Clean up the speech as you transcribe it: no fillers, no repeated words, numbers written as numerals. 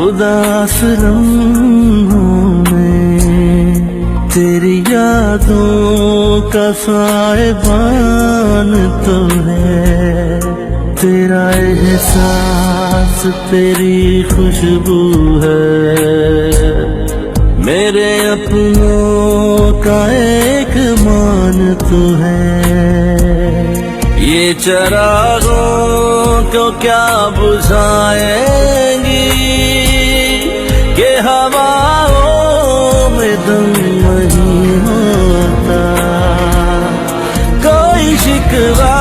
उदास लम्हों में तेरी यादों का साहिबान तो है, तेरा एहसास तेरी खुशबू है, मेरे अपनों का एक मान तो है। ये चिरागों को क्या बुझाएंगी कि हवाओं में दम नहीं होता, कोई शिकवा